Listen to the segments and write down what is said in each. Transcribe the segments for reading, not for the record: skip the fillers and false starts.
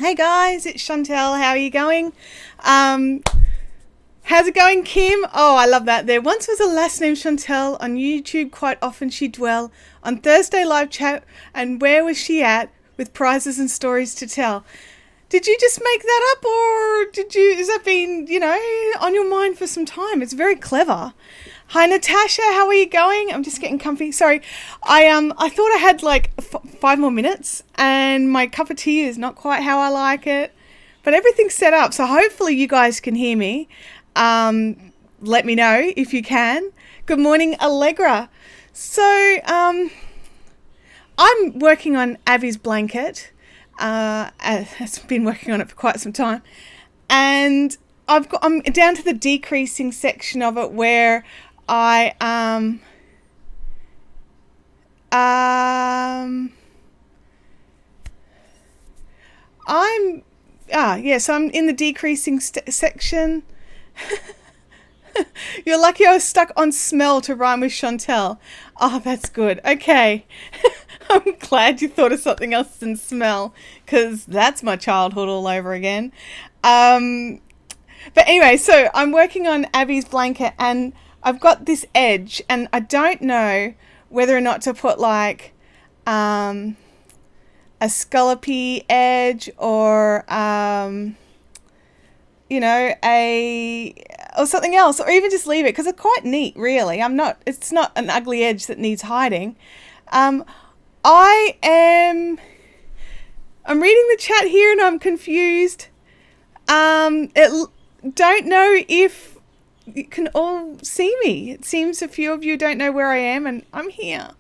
Hey guys, it's Chantel. How are you going? How's it going, Kim? Oh, I love that. There once was a lass named Chantel on YouTube. Quite often she'd dwell on Thursday live chat. And where was she at with prizes and stories to tell? Did you just make that up, or has that been, on your mind for some time? It's very clever. Hi, Natasha. How are you going? I'm just getting comfy. Sorry. I thought I had like 5 more minutes, and my cup of tea is not quite how I like it, but everything's set up. So hopefully you guys can hear me. Let me know if you can. Good morning, Allegra. So, I'm working on Abby's blanket. I've been working on it for quite some time, and I'm down to the decreasing section of it where I so I'm in the decreasing section. You're lucky I was stuck on smell to rhyme with Chantel. Oh, that's good. Okay. I'm glad you thought of something else than smell, because that's my childhood all over again. But anyway, so I'm working on Abby's blanket, and I've got this edge, and I don't know whether or not to put like a scallopy edge or or something else, or even just leave it because it's quite neat, really. It's not an ugly edge that needs hiding. I'm reading the chat here and I'm confused. Don't know if you can all see me. It seems a few of you don't know where I am, and I'm here.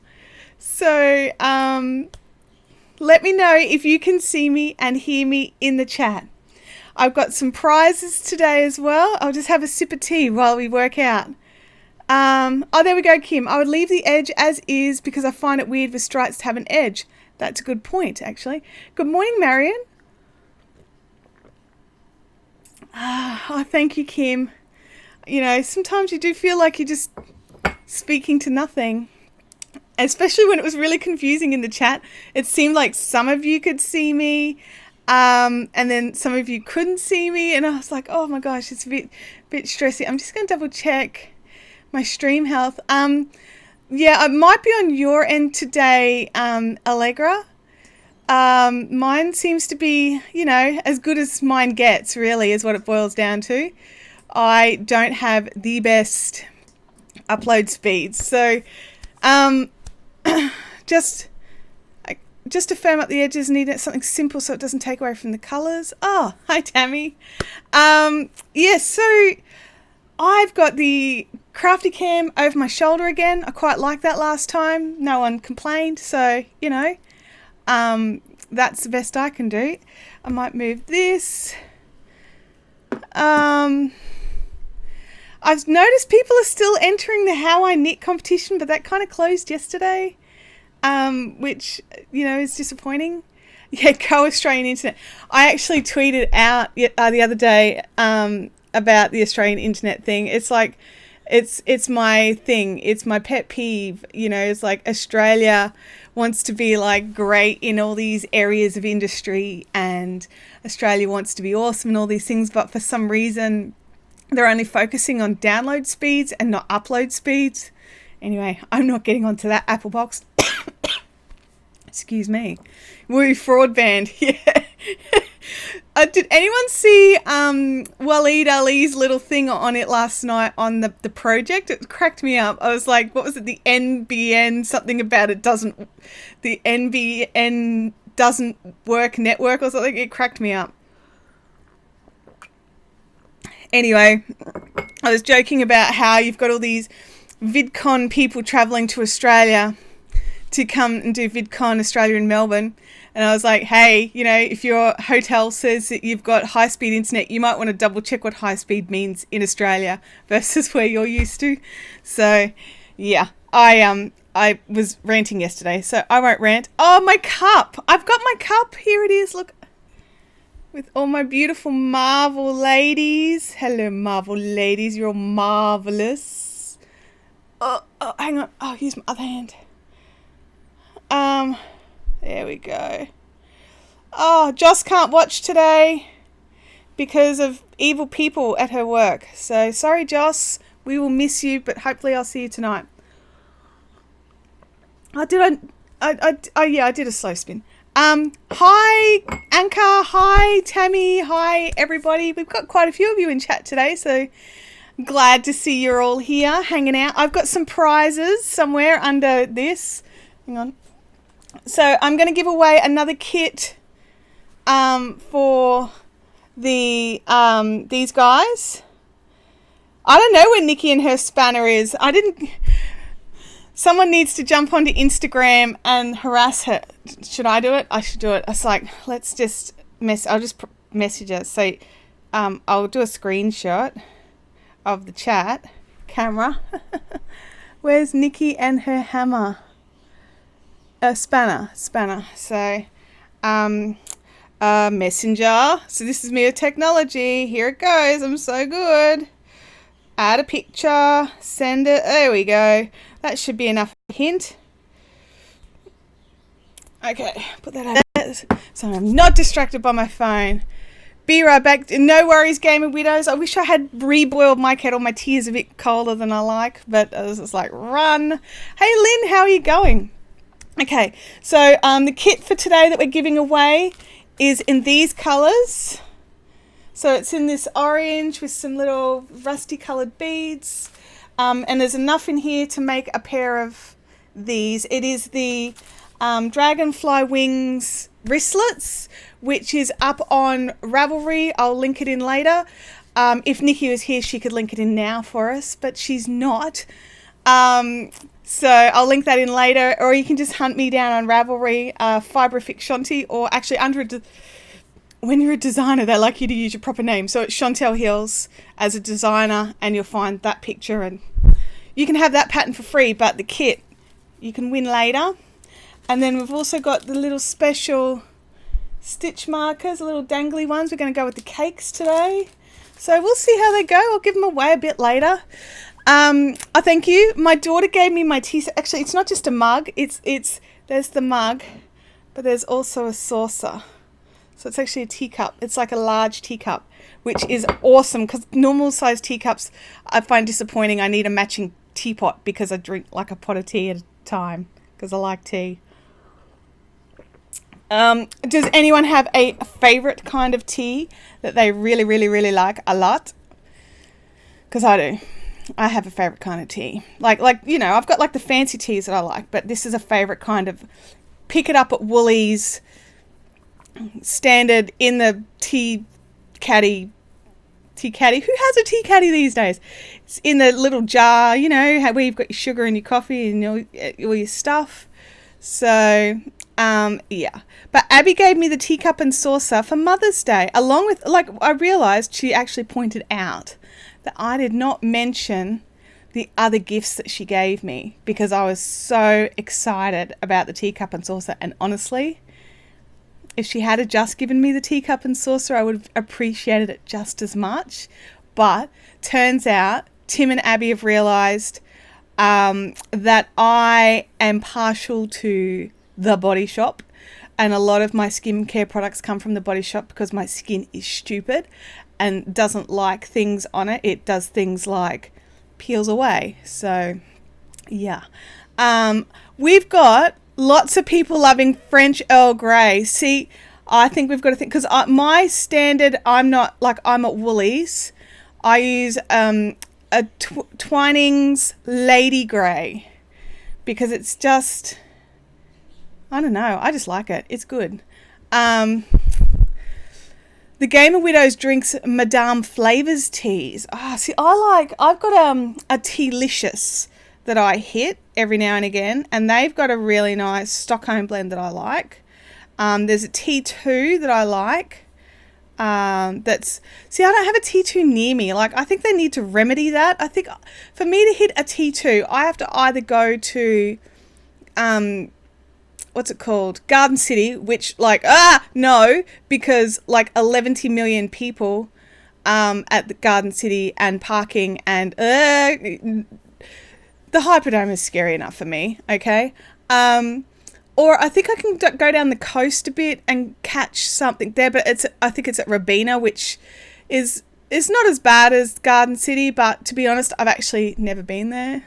So, let me know if you can see me and hear me in the chat. I've got some prizes today as well. I'll just have a sip of tea while we work out. There we go, Kim. I would leave the edge as is because I find it weird for stripes to have an edge. That's a good point, actually. Good morning, Marion. Oh, thank you, Kim. Sometimes you do feel like you're just speaking to nothing. Especially when it was really confusing in the chat. It seemed like some of you could see me, and then some of you couldn't see me, and I was like, oh my gosh, it's a bit stressy. I'm just going to double check my stream health. It might be on your end today, Allegra. Mine seems to be, as good as mine gets, really, is what it boils down to. I don't have the best upload speeds. So, just to firm up the edges, need something simple so it doesn't take away from the colours. Oh, hi, Tammy. So I've got the Crafty Cam over my shoulder again. I quite liked that last time. No one complained, so, that's the best I can do. I might move this. I've noticed people are still entering the How I Knit competition, but that kind of closed yesterday, which, is disappointing. Yeah, go Australian Internet. I actually tweeted out the other day about the Australian Internet thing. It's like, it's my thing. It's my pet peeve. It's like Australia wants to be like great in all these areas of industry, and Australia wants to be awesome and all these things, but for some reason they're only focusing on download speeds and not upload speeds. Anyway, I'm not getting onto that Apple box. Excuse me. Woo, fraud band. Yeah. Did anyone see Waleed Ali's little thing on it last night on the project? It cracked me up. I was like, what was it? The NBN, something about it doesn't, the NBN doesn't work network or something. It cracked me up. Anyway, I was joking about how you've got all these VidCon people travelling to Australia to come and do VidCon Australia in Melbourne. And I was like, hey, if your hotel says that you've got high-speed internet, you might want to double-check what high-speed means in Australia versus where you're used to. So, yeah, I was ranting yesterday, so I won't rant. Oh, my cup! I've got my cup. Here it is. Look. With all my beautiful Marvel ladies. Hello, Marvel ladies. You're all marvellous. Oh, hang on. I'll use my other hand. There we go. Oh, Joss can't watch today because of evil people at her work. So sorry, Joss. We will miss you, but hopefully I'll see you tonight. I did a slow spin. Hi, Anka. Hi, Tammy. Hi, everybody. We've got quite a few of you in chat today, so glad to see you're all here hanging out. I've got some prizes somewhere under this. Hang on. So I'm going to give away another kit for these guys. I don't know where Nikki and her spanner is. Someone needs to jump onto Instagram and harass her. Should I do it? I should do it. I was like, let's just I'll just message her. So I'll do a screenshot of the chat camera. Where's Nikki and her hammer? Spanner. So, messenger. So this is me with technology. Here it goes. I'm so good. Add a picture. Send it. There we go. That should be enough hint. Okay, put that out so I'm not distracted by my phone. Be right back. No worries, Gamer Widows. I wish I had reboiled my kettle. My tea is a bit colder than I like, but I was just like, run. Hey, Lynn, how are you going? Okay, so the kit for today that we're giving away is in these colours. So it's in this orange with some little rusty coloured beads. And there's enough in here to make a pair of these. It is the Dragonfly Wings wristlets, which is up on Ravelry. I'll link it in later. If Nikki was here, she could link it in now for us, but she's not. So I'll link that in later, or you can just hunt me down on Ravelry, Fibrific Shanti, or actually when you're a designer, they like you to use your proper name. So it's Chantel Hills as a designer, and you'll find that picture, and you can have that pattern for free, but the kit you can win later. And then we've also got the little special stitch markers, the little dangly ones. We're going to go with the cakes today. So we'll see how they go. I'll give them away a bit later. I thank you. My daughter gave me my tea. Actually, it's not just a mug. There's the mug, but there's also a saucer. So it's actually a teacup. It's like a large teacup, which is awesome because normal size teacups I find disappointing. I need a matching teapot because I drink like a pot of tea at a time because I like tea. Does anyone have a favorite kind of tea that they really, really, really like a lot? Because I do. I have a favorite kind of tea. Like I've got like the fancy teas that I like, but this is a favorite kind of. Pick it up at Woolies, standard in the tea caddy. Who has a tea caddy these days? It's in the little jar, where you've got your sugar and your coffee and all your stuff. So, yeah. But Abby gave me the teacup and saucer for Mother's Day, along with, I realised she actually pointed out that I did not mention the other gifts that she gave me because I was so excited about the teacup and saucer. And honestly, if she had just given me the teacup and saucer, I would have appreciated it just as much. But turns out Tim and Abby have realised that I am partial to the Body Shop, and a lot of my skincare products come from the Body Shop because my skin is stupid and doesn't like things on it. It does things like peels away. So yeah, we've got lots of people loving French Earl Grey. See, I think we've got to think, because my standard, I'm at Woolies. I use a Twinings Lady Grey because it's just, I don't know, I just like it. It's good. The Gamer Widows drinks Madame Flavors teas. See, I've got a Tealicious that I hit every now and again, and they've got a really nice Stockholm blend that I like. There's a T2 that I like. I don't have a T2 near me. I think they need to remedy that. I think for me to hit a T2, I have to either go to, what's it called? Garden City, which no, because 11 million people, at the Garden City and parking and, the Hyperdome is scary enough for me. Okay. Or I think I can go down the coast a bit and catch something there, but I think it's at Robina, which is not as bad as Garden City, but to be honest, I've actually never been there.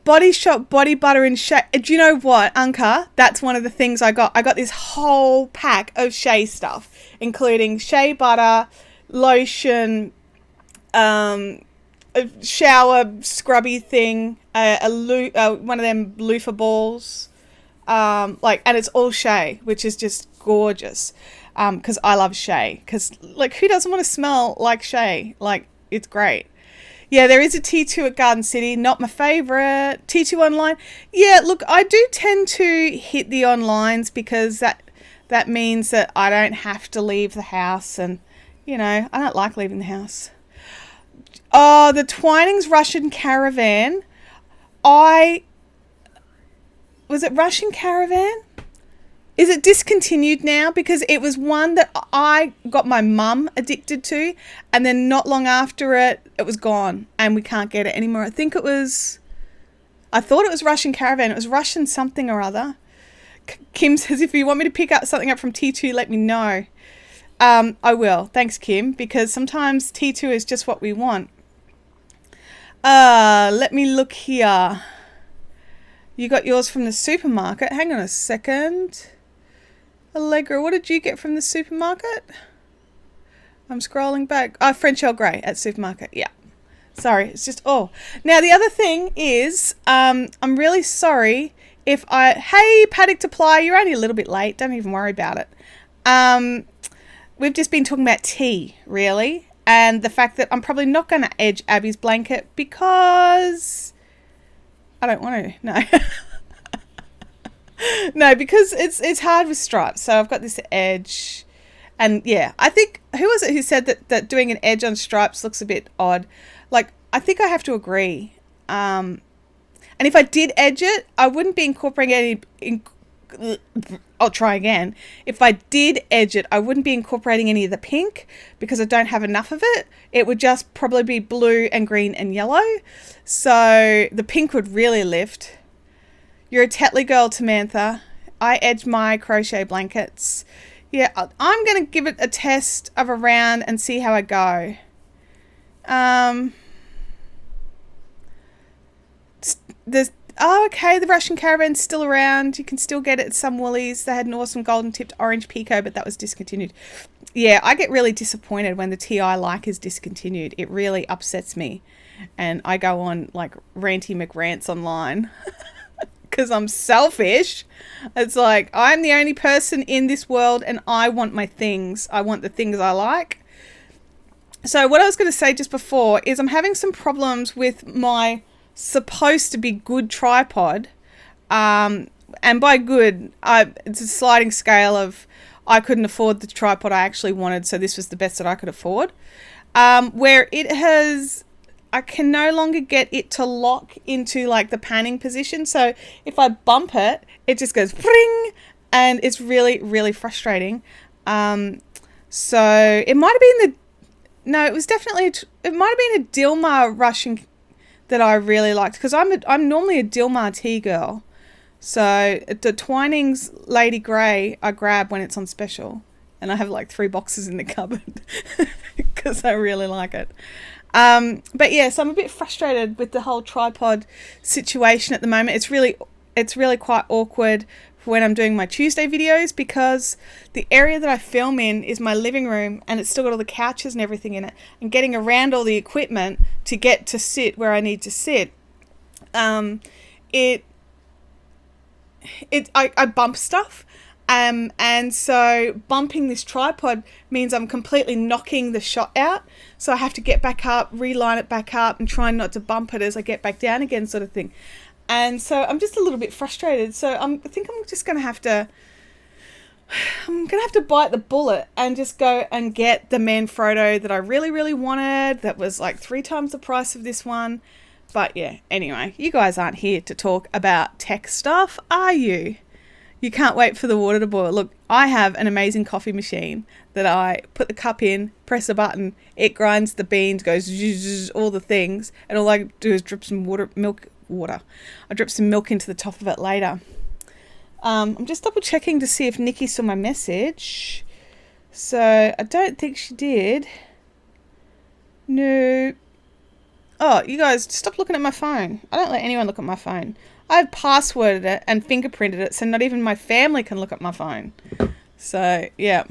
Body Shop body butter and shea. Do you know what, Anka? That's one of the things I got. I got this whole pack of shea stuff, including shea butter, lotion, a shower scrubby thing, one of them loofah balls, and it's all shea, which is just gorgeous, because I love shea, because who doesn't want to smell like shea? It's great. Yeah, there is a T2 at Garden City, not my favourite. T2 online. Yeah, look, I do tend to hit the onlines because that means that I don't have to leave the house, and I don't like leaving the house. Oh, the Twinings Russian Caravan. Was it Russian Caravan? Is it discontinued now? Because it was one that I got my mum addicted to, and then not long after it was gone, and we can't get it anymore. I thought it was Russian Caravan. It was Russian something or other. Kim says, if you want me to pick up something up from T2, let me know. I will. Thanks, Kim, because sometimes T2 is just what we want. Let me look here. You got yours from the supermarket. Hang on a second. Allegra, what did you get from the supermarket? I'm scrolling back. French Earl Grey at supermarket. Yeah. Sorry, it's just, Now, the other thing is, I'm really sorry if hey, Paddock to Ply, you're only a little bit late. Don't even worry about it. We've just been talking about tea, really, and the fact that I'm probably not going to edge Abby's blanket because I don't want to. No. No, because it's hard with stripes. So I've got this edge. And yeah, I think, who was it who said that doing an edge on stripes looks a bit odd? I think I have to agree. And if I did edge it, I wouldn't be incorporating I'll try again. If I did edge it, I wouldn't be incorporating any of the pink because I don't have enough of it. It would just probably be blue and green and yellow. So the pink would really lift. You're a Tetley girl, Samantha. I edge my crochet blankets. Yeah, I'm going to give it a test of a round and see how I go. Okay, the Russian Caravan's still around. You can still get it at some Woolies. They had an awesome golden tipped orange Pico, but that was discontinued. Yeah, I get really disappointed when the tea I like is discontinued. It really upsets me. And I go on ranty McRants online because I'm selfish. It's I'm the only person in this world and I want my things. I want the things I like. So what I was going to say just before is I'm having some problems with my supposed to be good tripod, and by good, it's a sliding scale of I couldn't afford the tripod I actually wanted, so this was the best that I could afford, where I can no longer get it to lock into the panning position. So if I bump it, it just goes pring, and it's really, really frustrating. So it might have been it might have been a Dilmah Russian that I really liked, because I'm normally a Dilmah tea girl. So the Twinings Lady Grey I grab when it's on special, and I have 3 boxes in the cupboard because I really like it. But yeah, so I'm a bit frustrated with the whole tripod situation at the moment. It's really quite awkward for when I'm doing my Tuesday videos, because the area that I film in is my living room, and it's still got all the couches and everything in it, and getting around all the equipment to get to sit where I need to sit, I bump stuff, and so bumping this tripod means I'm completely knocking the shot out, so I have to get back up, reline it back up, and try not to bump it as I get back down again, sort of thing. And so I'm just a little bit frustrated. So I think I'm just going to have to bite the bullet and just go and get the Manfrotto that I really, really wanted. That was 3 times the price of this one. But yeah, anyway, you guys aren't here to talk about tech stuff, are you? You can't wait for the water to boil. Look, I have an amazing coffee machine that I put the cup in, press a button, it grinds the beans, goes zzz, all the things, and all I do is drip some water, water. I'll drop some milk into the top of it later. I'm just double checking to see if Nikki saw my message. So I don't think she did. No. Oh, you guys, stop looking at my phone. I don't let anyone look at my phone. I've passworded it and fingerprinted it, so not even my family can look at my phone. So, yeah.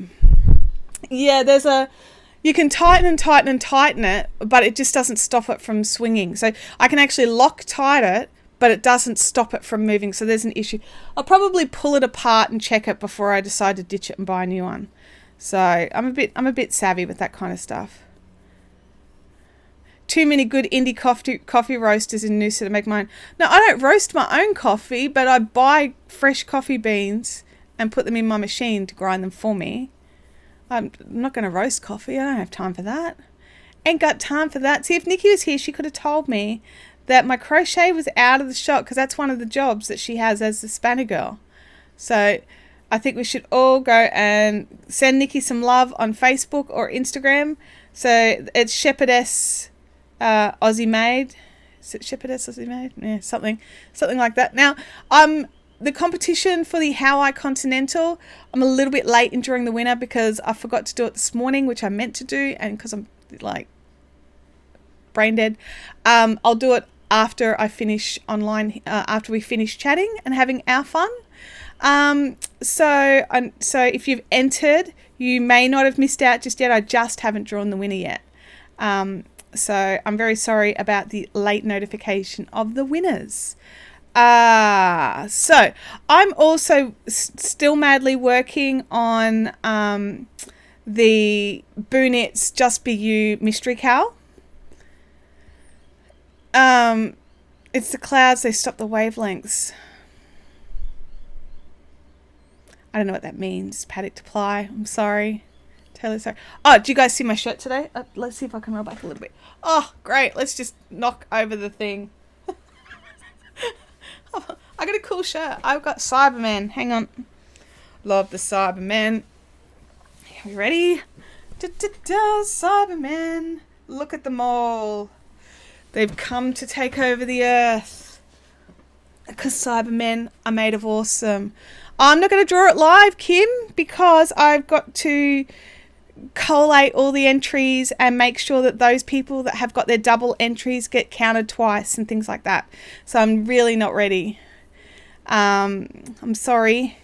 Yeah, you can tighten and tighten and tighten it, but it just doesn't stop it from swinging. So I can actually Loctite it, but it doesn't stop it from moving. So there's an issue. I'll probably pull it apart and check it before I decide to ditch it and buy a new one. So I'm a bit savvy with that kind of stuff. Too many good indie coffee roasters in Noosa to make mine. No, I don't roast my own coffee, but I buy fresh coffee beans and put them in my machine to grind them for me. I'm not going to roast coffee. I don't have time for that. Ain't got time for that. See, if Nikki was here, she could have told me that my crochet was out of the shop, because that's one of the jobs that she has as the spanner girl. So I think we should all go and send Nikki some love on Facebook or Instagram. So it's Shepherdess Aussie Made. Is it Shepherdess Aussie Made? Yeah, something like that. Now, the competition for the How I Continental, I'm a little bit late in during the winter because I forgot to do it this morning, which I meant to do, and because I'm like brain dead. I'll do it after I finish online, after we finish chatting and having our fun. So if you've entered, you may not have missed out just yet. I just haven't drawn the winner yet. So I'm very sorry about the late notification of the winners. So I'm also still madly working on the Boo Knits Just Be You mystery cowl. It's the clouds, they stop the wavelengths. I don't know what that means. Paddock to ply. I'm sorry. Totally sorry. Oh, do you guys see my shirt today? Let's see if I can roll back a little bit. Oh, great. Let's just knock over the thing. I got a cool shirt. I've got Cyberman. Hang on. Love the Cyberman. Are we ready? Cybermen. Look at them all. They've come to take over the earth. Because Cybermen are made of awesome. I'm not going to draw it live, Kim, because I've got to collate all the entries and make sure that those people that have got their double entries get counted twice and things like that. So I'm really not ready. I'm sorry,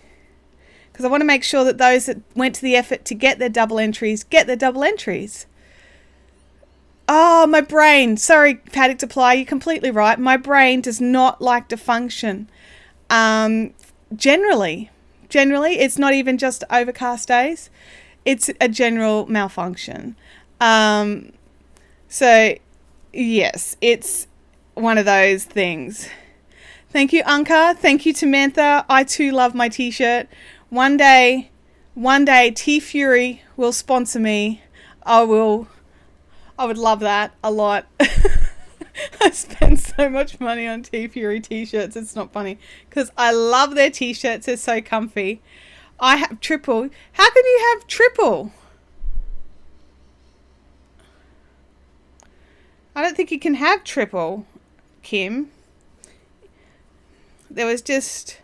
because I want to make sure that those that went to the effort to get their double entries get their double entries. Oh, my brain. Sorry, Paddock to ply. You're completely right. My brain does not like to function. Generally, it's not even just overcast days. It's a general malfunction. So, yes, it's one of those things. Thank you, Anka. Thank you, Tamantha. I too love my t-shirt. One day, T-Fury will sponsor me. I would love that a lot. I spend so much money on T-Fury t-shirts. It's not funny, because I love their t-shirts. They're so comfy. I have triple. How can you have triple? I don't think you can have triple, Kim. There was just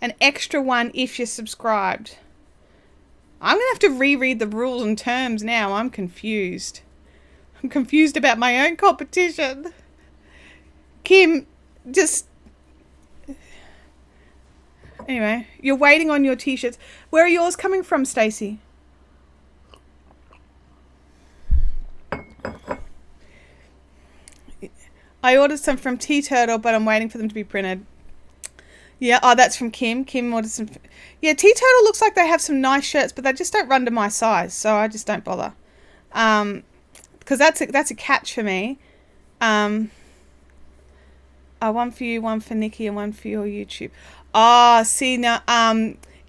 an extra one if you're subscribed. I'm going to have to reread the rules and terms now. I'm confused. I'm confused about my own competition. Kim, just... Anyway, you're waiting on your t-shirts. Where are yours coming from, Stacey? I ordered some from Tea Turtle, but I'm waiting for them to be printed. Yeah, oh, that's from Kim. Kim ordered some... Yeah, Tea Turtle looks like they have some nice shirts, but they just don't run to my size, so I just don't bother. Because that's a catch for me. One for you, one for Nikki, and one for your YouTube. See now,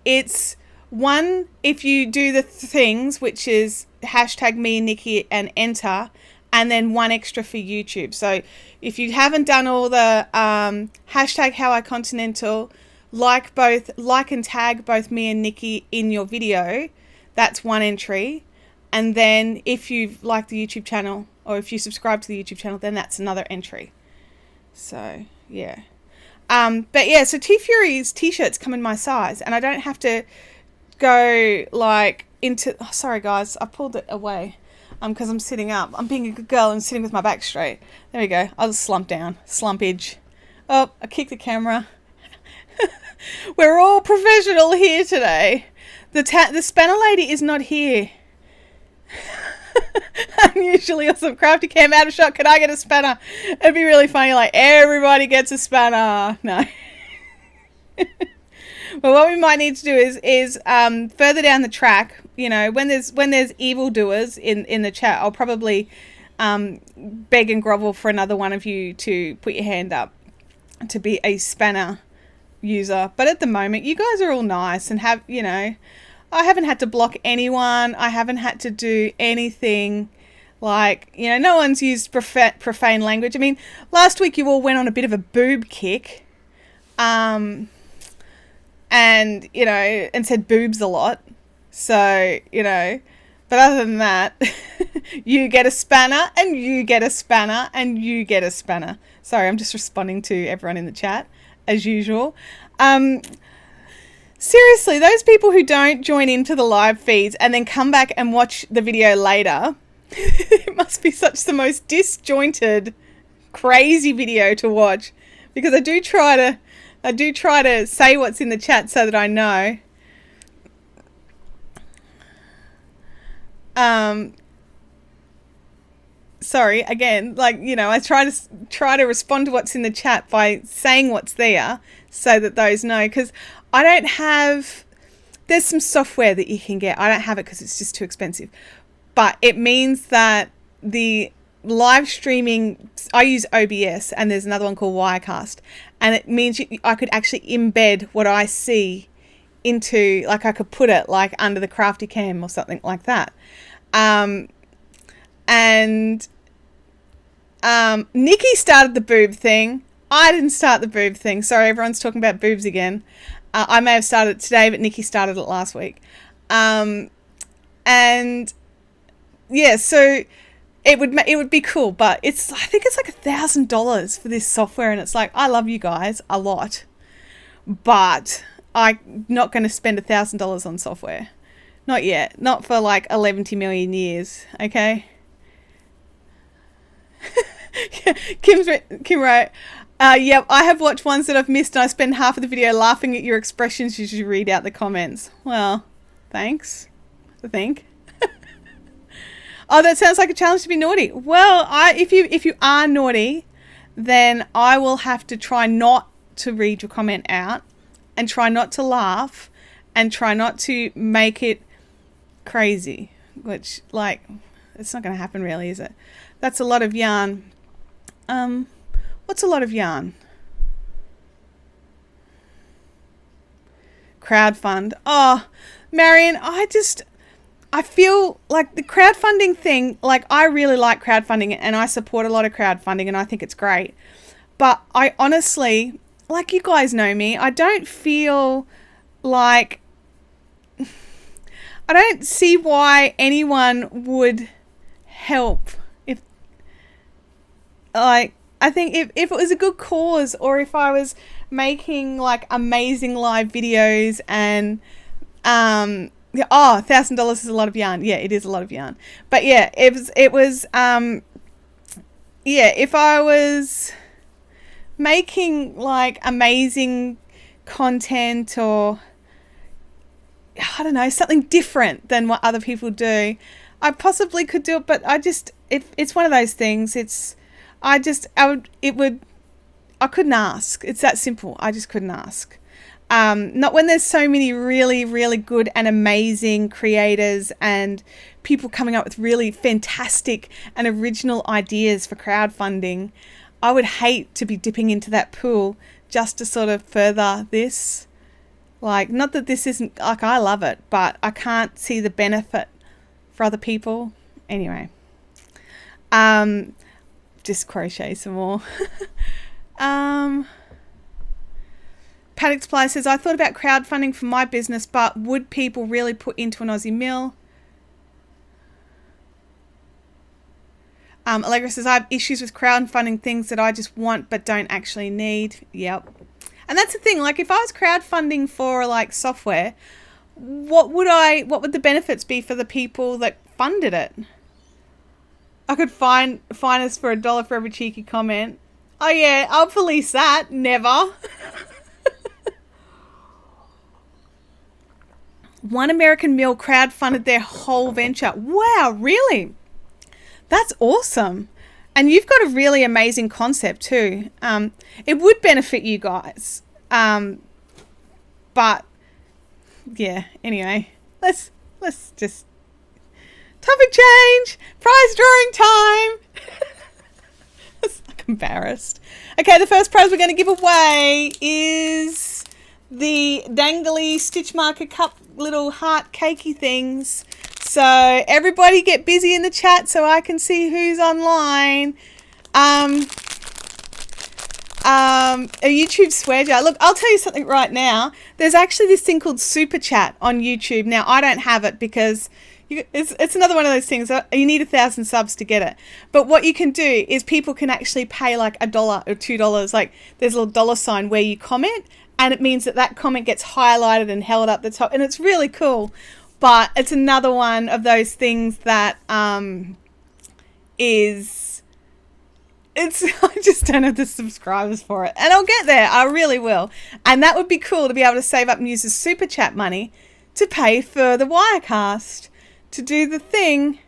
it's one if you do the things, which is hashtag me and Nikki and enter, and then one extra for YouTube. So if you haven't done all the hashtag How I Continental, like and tag both me and Nikki in your video, that's one entry. And then if you like the YouTube channel, or if you subscribe to the YouTube channel, then that's another entry. So Yeah. But yeah, so T Fury's t-shirts come in my size, and I don't have to go like into. Oh, sorry guys, I pulled it away. Because I'm sitting up. I'm being a good girl and sitting with my back straight. There we go. I'll just slump down. Slumpage. Oh, I kicked the camera. We're all professional here today. The spanner lady is not here. Unusually awesome. Crafty cam out of shot. Can I get a spanner? It'd be really funny. Like, everybody gets a spanner. No. But what we might need to do is further down the track, you know, when there's evildoers in the chat, I'll probably beg and grovel for another one of you to put your hand up to be a spanner user. But at the moment, you guys are all nice and have, you know, I haven't had to block anyone. I haven't had to do anything like, you know, no one's used profane language. I mean, last week you all went on a bit of a boob kick. And, you know, and said boobs a lot. So, you know, but other than that, you get a spanner and you get a spanner and you get a spanner. Sorry, I'm just responding to everyone in the chat as usual. Seriously, those people who don't join into the live feeds and then come back and watch the video later, it must be such the most disjointed, crazy video to watch, because I do try to say what's in the chat so that I know. Sorry, again, like, you know, I try to respond to what's in the chat by saying what's there so that those know, because I don't have, there's some software that you can get. I don't have it because it's just too expensive. But it means that the live streaming, I use OBS, and there's another one called Wirecast, and it means I could actually embed what I see into, like, I could put it like under the crafty cam or something like that. Nikki started the boob thing. I didn't start the boob thing. Sorry, everyone's talking about boobs again. I may have started it today, but Nikki started it last week. And yeah, so it would be cool, but I think it's like $1,000 for this software, and it's like, I love you guys a lot, but I'm not going to spend $1,000 on software. Not yet. Not for like 11 million years. Okay. Kim wrote, yep, I have watched ones that I've missed, and I spend half of the video laughing at your expressions as you read out the comments. Well, thanks. I think. Oh, that sounds like a challenge to be naughty. Well, if you are naughty, then I will have to try not to read your comment out, and try not to laugh, and try not to make it crazy, which, like, it's not going to happen really, is it? That's a lot of yarn. What's a lot of yarn? Crowdfund. Oh, Marion, I feel like the crowdfunding thing, like, I really like crowdfunding, and I support a lot of crowdfunding, and I think it's great. But I honestly, like, you guys know me, I don't feel like, I don't see why anyone would help if, like, I think if it was a good cause, or if I was making like amazing live videos and, yeah, oh, $1,000 is a lot of yarn. Yeah, it is a lot of yarn. But yeah, it was, yeah, if I was making like amazing content, or I don't know, something different than what other people do, I possibly could do it. But it's one of those things. I couldn't ask. It's that simple. I just couldn't ask. Not when there's so many really, really good and amazing creators and people coming up with really fantastic and original ideas for crowdfunding. I would hate to be dipping into that pool just to sort of further this. Like, not that this isn't, like, I love it, but I can't see the benefit for other people. Anyway, just crochet some more. Paddock Supply says, I thought about crowdfunding for my business, but would people really put into an Aussie mill? Allegra says, I have issues with crowdfunding things that I just want but don't actually need. Yep. And that's the thing, like if I was crowdfunding for like software, what would the benefits be for the people that funded it? I could fine us for $1 for every cheeky comment. Oh yeah, I'll police that. Never. One American Mill crowdfunded their whole venture. Wow, really? That's awesome. And you've got a really amazing concept too. It would benefit you guys. But yeah, anyway, let's just topic change. Prize drawing time. It's like embarrassed. Okay, the first prize we're going to give away is the dangly stitch marker cup little heart cakey things. So everybody get busy in the chat so I can see who's online. A YouTube swear jar. Look, I'll tell you something right now. There's actually this thing called Super Chat on YouTube. Now, I don't have it because it's another one of those things. You need 1,000 subs to get it. But what you can do is people can actually pay like $1 or $2. Like there's a little dollar sign where you comment, and it means that comment gets highlighted and held up the top, and it's really cool. But it's another one of those things that I just don't have the subscribers for it. And I'll get there. I really will. And that would be cool to be able to save up and use the Super Chat money to pay for the Wirecast to do the thing.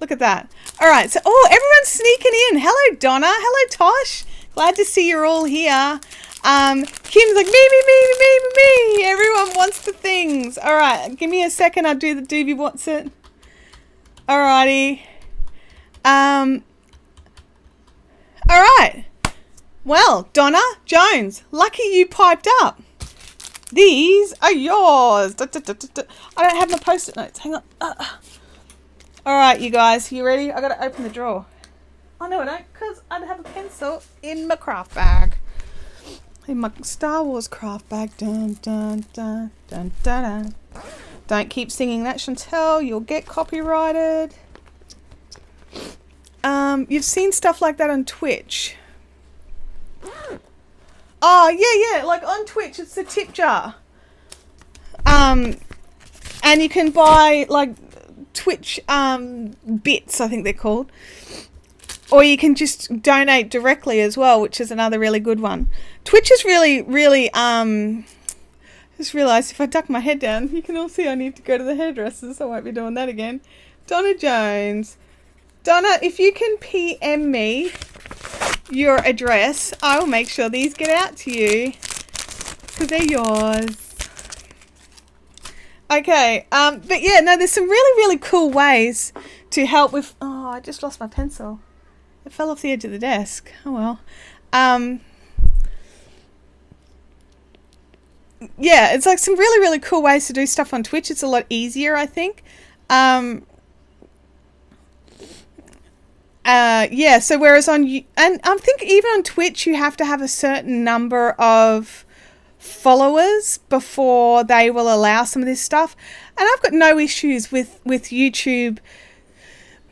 Look at that. All right. So, everyone's sneaking in. Hello, Donna. Hello, Tosh. Glad to see you're all here. Kim's like, me. Everyone wants the things. All right. Give me a second. I'll do the Doobie What's It. All righty. All right. Well, Donna Jones, lucky you piped up. These are yours. I don't have my post-it notes. Hang on. All right, you guys. You ready? I got to open the drawer. Oh, no, I don't, because I have a pencil in my craft bag. In my Star Wars craft bag. Dun, dun, dun, dun, dun, dun. Don't keep singing that, Chantel. You'll get copyrighted. You've seen stuff like that on Twitch. Oh, yeah. Like on Twitch, it's the tip jar. And you can buy like Twitch bits, I think they're called. Or you can just donate directly as well, which is another really good one. Twitch is really, just realised if I duck my head down, you can all see I need to go to the hairdressers, so I won't be doing that again. Donna Jones. Donna, if you can PM me your address, I will make sure these get out to you, because they're yours. Okay, but yeah, no, there's some really cool ways to help with... Oh, I just lost my pencil. It fell off the edge of the desk. Oh, well. Yeah, it's like some really cool ways to do stuff on Twitch. It's a lot easier, I think. Yeah, so whereas and I think even on Twitch you have to have a certain number of followers before they will allow some of this stuff. And I've got no issues with YouTube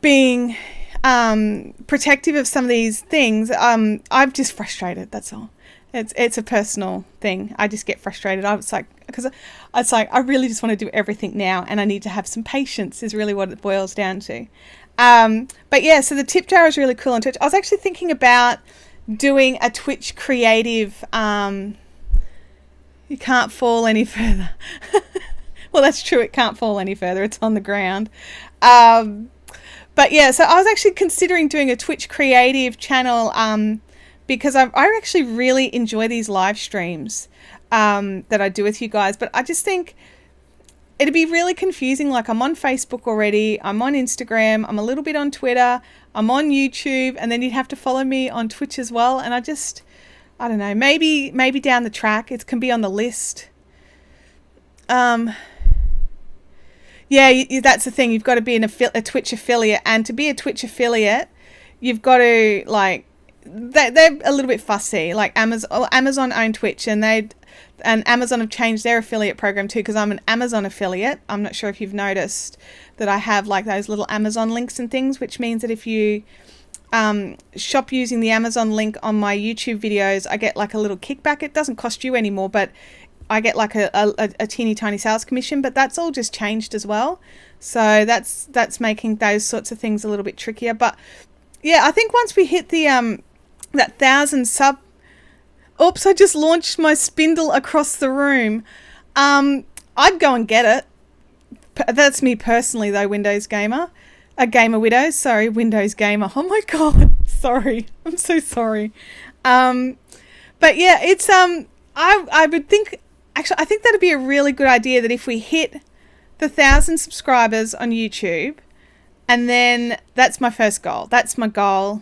being protective of some of these things. I'm just frustrated, that's all. It's a personal thing. I just get frustrated. I really just want to do everything now, and I need to have some patience is really what it boils down to. But yeah, so the tip jar is really cool on Twitch. I was actually thinking about doing a Twitch creative, you can't fall any further. Well, that's true. It can't fall any further. It's on the ground. But yeah, so I was actually considering doing a Twitch creative channel, because I actually really enjoy these live streams, that I do with you guys. But I just think it'd be really confusing. Like, I'm on Facebook already, I'm on Instagram, I'm a little bit on Twitter, I'm on YouTube, and then you'd have to follow me on Twitch as well. And I don't know, maybe down the track it can be on the list. Yeah, that's the thing. You've got to be a Twitch affiliate, and to be a Twitch affiliate, you've got to, like, they're a little bit fussy. Like Amazon own Twitch, and Amazon have changed their affiliate program too, because I'm an Amazon affiliate. I'm not sure if you've noticed that I have like those little Amazon links and things, which means that if you shop using the Amazon link on my YouTube videos, I get like a little kickback. It doesn't cost you anymore, but I get like a teeny tiny sales commission, but that's all just changed as well. So that's making those sorts of things a little bit trickier. But yeah, I think once we hit the that 1,000 sub, oops, I just launched my spindle across the room. I'd go and get it. That's me personally though, Windows Gamer. Gamer Widows, sorry, Windows Gamer. Oh my God, sorry. I'm so sorry. But yeah, it's I would think, actually I think that'd be a really good idea, that if we hit the 1,000 subscribers on YouTube, and then that's my first goal. That's my goal.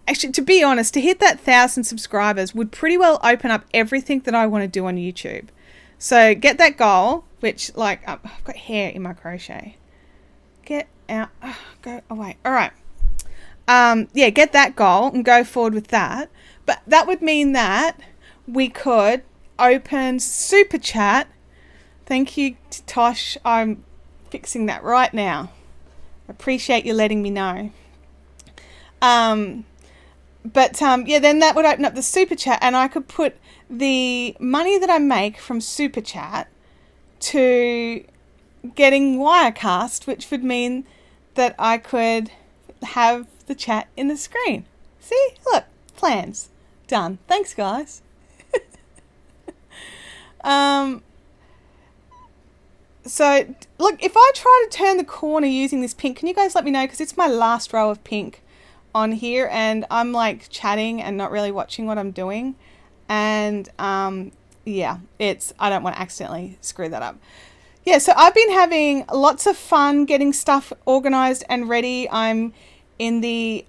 Actually, to be honest, to hit that 1,000 subscribers would pretty well open up everything that I want to do on YouTube. So get that goal, which like, I've got hair in my crochet. Get out, go away. All right. Yeah, get that goal and go forward with that. But that would mean that we could open Super Chat. Thank you, Tosh. I'm fixing that right now. Appreciate you letting me know. Yeah, then that would open up the Super Chat, and I could put the money that I make from Super Chat to getting Wirecast, which would mean that I could have the chat in the screen. See? Look, plans. Done. Thanks, guys. So, look, if I try to turn the corner using this pink, can you guys let me know? Because it's my last row of pink on here, and I'm like chatting and not really watching what I'm doing. And yeah, I don't want to accidentally screw that up. Yeah, so I've been having lots of fun getting stuff organized and ready. I'm in the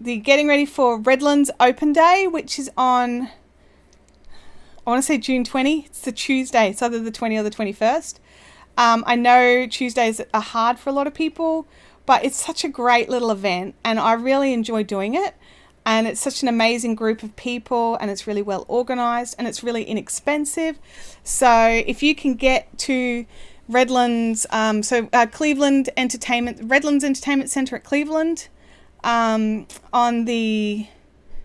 getting ready for Redlands Open Day, which is on, I want to say June 20. It's the Tuesday. It's either the 20th or the 21st. I know Tuesdays are hard for a lot of people, but it's such a great little event, and I really enjoy doing it. And it's such an amazing group of people, and it's really well organized, and it's really inexpensive. So if you can get to Redlands, Redlands Entertainment Centre at Cleveland on the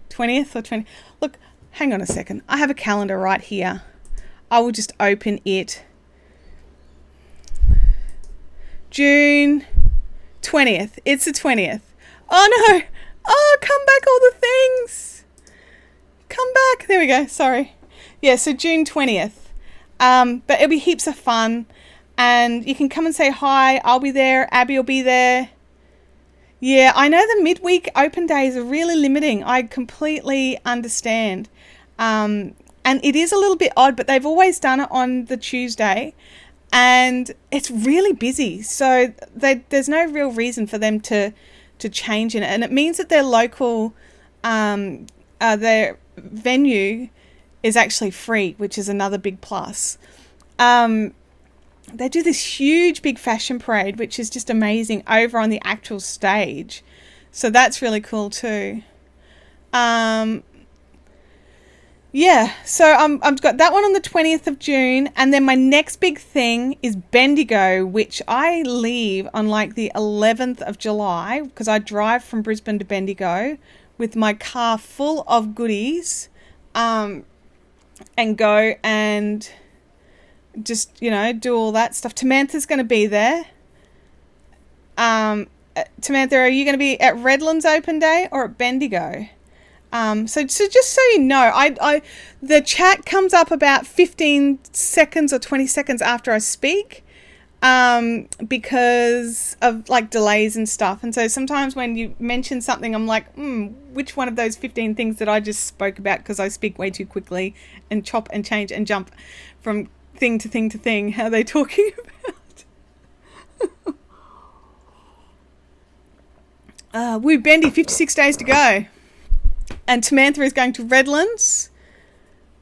20th or 20th. Look, hang on a second. I have a calendar right here. I will just open it. June 20th. It's the 20th. Oh no. Oh, come back, all the things. Come back. There we go. Sorry. Yeah, so June 20th. But it'll be heaps of fun. And you can come and say hi. I'll be there. Abby will be there. Yeah, I know the midweek open days are really limiting. I completely understand. And it is a little bit odd, but they've always done it on the Tuesday. And it's really busy. So there's no real reason for them to change in it, and it means that their local their venue is actually free, which is another big plus. They do this huge big fashion parade, which is just amazing, over on the actual stage, so that's really cool too. Yeah, so I've got that one on the 20th of June, and then my next big thing is Bendigo, which I leave on like the 11th of July, because I drive from Brisbane to Bendigo with my car full of goodies, and go and just, do all that stuff. Tamantha's going to be there. Tamantha, are you going to be at Redlands Open Day or at Bendigo? So just so you know, the chat comes up about 15 seconds or 20 seconds after I speak, because of like delays and stuff. And so sometimes when you mention something, I'm like, which one of those 15 things that I just spoke about, because I speak way too quickly and chop and change and jump from thing to thing to thing. How are they talking about? Woo Bendy, 56 days to go. And Tamantha is going to Redlands.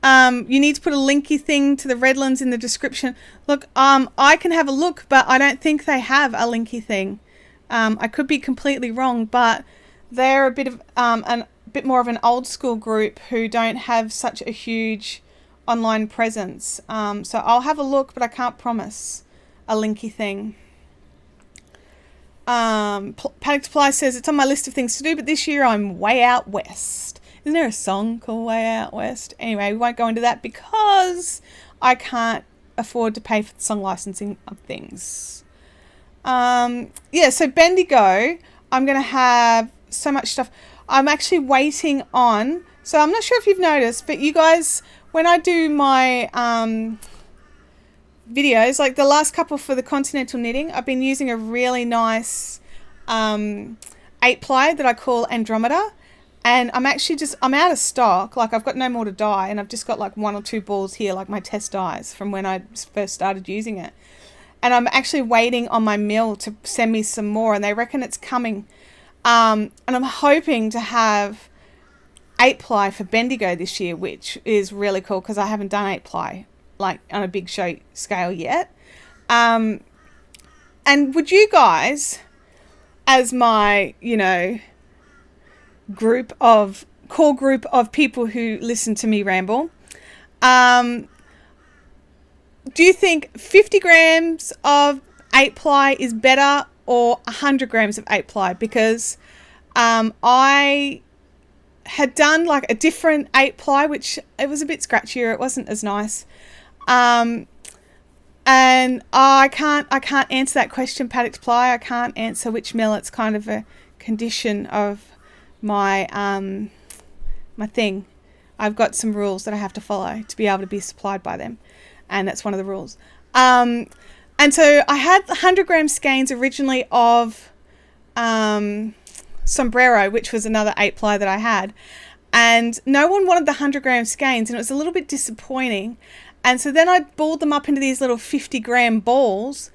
You need to put a linky thing to the Redlands in the description. Look, I can have a look, but I don't think they have a linky thing. I could be completely wrong, but they're a bit more of an old school group who don't have such a huge online presence. So I'll have a look, but I can't promise a linky thing. Panic Supply says, it's on my list of things to do, but this year I'm way out west. Isn't there a song called Way Out West? Anyway, we won't go into that because I can't afford to pay for the song licensing of things. So Bendigo, I'm going to have so much stuff. I'm actually waiting on, so I'm not sure if you've noticed, but you guys, when I do my videos, like the last couple for the continental knitting, I've been using a really nice 8-ply that I call Andromeda, and I'm out of stock. Like, I've got no more to dye, and I've just got like 1 or 2 balls here, like my test dyes from when I first started using it. And I'm actually waiting on my mill to send me some more, and they reckon it's coming. And I'm hoping to have 8-ply for Bendigo this year, which is really cool because I haven't done 8-ply like on a big show scale yet. And would you guys, as my, core group of people who listen to me ramble, do you think 50 grams of 8-ply is better or 100 grams of 8-ply? Because I had done like a different 8-ply, which it was a bit scratchier. It wasn't as nice. And I can't answer that question, Paddock Supply. I can't answer which mill. It's kind of a condition of my my thing. I've got some rules that I have to follow to be able to be supplied by them, and that's one of the rules. And so I had 100 gram skeins originally of Sombrero, which was another 8-ply that I had, and no one wanted the 100 gram skeins, and it was a little bit disappointing. And so then I balled them up into these little 50 gram balls,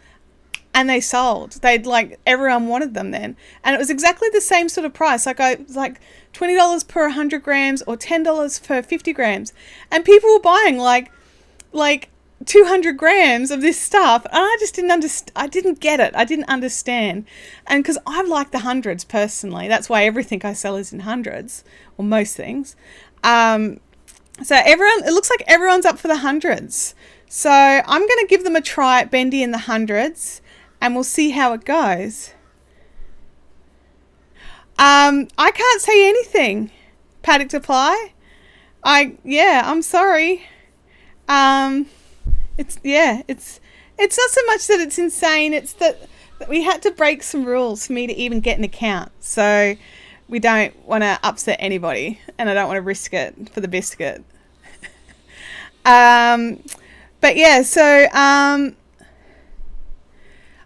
and they sold. Everyone wanted them then. And it was exactly the same sort of price. $20 per 100 grams or $10 per 50 grams. And people were buying like 200 grams of this stuff. And I just I didn't get it. I didn't understand. And because I like the hundreds personally. That's why everything I sell is in hundreds, or most things. So it looks like everyone's up for the hundreds. So I'm going to give them a try at Bendy in the hundreds, and we'll see how it goes. I can't say anything, Paddock Supply. I'm sorry. It's not so much that it's insane, it's that we had to break some rules for me to even get an account. So we don't want to upset anybody, and I don't want to risk it for the biscuit. But yeah, so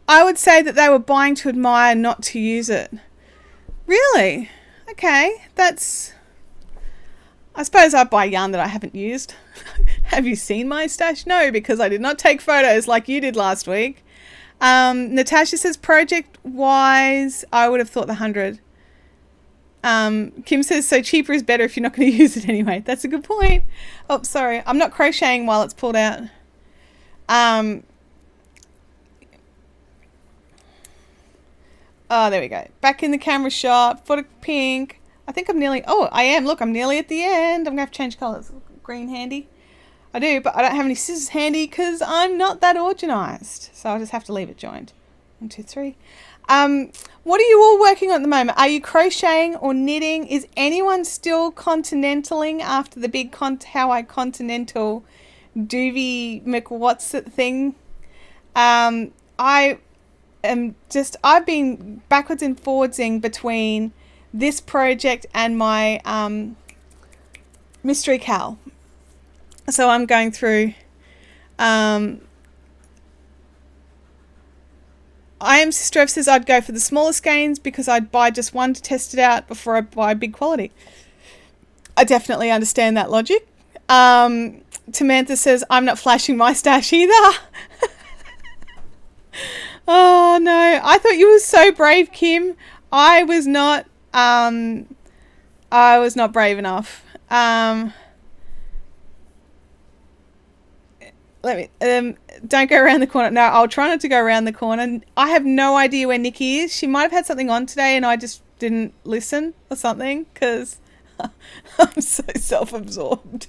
I would say that they were buying to admire, not to use it. Really? Okay, I suppose I buy yarn that I haven't used. Have you seen my stash? No, because I did not take photos like you did last week. Natasha says, project-wise, I would have thought the 100. Kim says, so cheaper is better if you're not going to use it anyway. That's a good point. Oh, sorry. I'm not crocheting while it's pulled out. Oh, there we go. Back in the camera shot. Foot of pink. I think I'm nearly... Oh, I am. Look, I'm nearly at the end. I'm going to have to change colours. Green handy. I do, but I don't have any scissors handy because I'm not that organised. So I'll just have to leave it joined. 1, 2, 3. What are you all working on at the moment? Are you crocheting or knitting? Is anyone still continentaling after the big how I continental doovie McWhat's-it thing? I've been backwards and forwardsing between this project and my mystery cal. So I'm going through I am Sister F says I'd go for the smaller skeins because I'd buy just one to test it out before I buy big quality. I definitely understand that logic. Tamantha says I'm not flashing my stash either. Oh no, I thought you were so brave, Kim. I was not brave enough. Don't go around the corner. No, I'll try not to go around the corner. I have no idea where Nikki is. She might have had something on today and I just didn't listen or something because I'm so self-absorbed.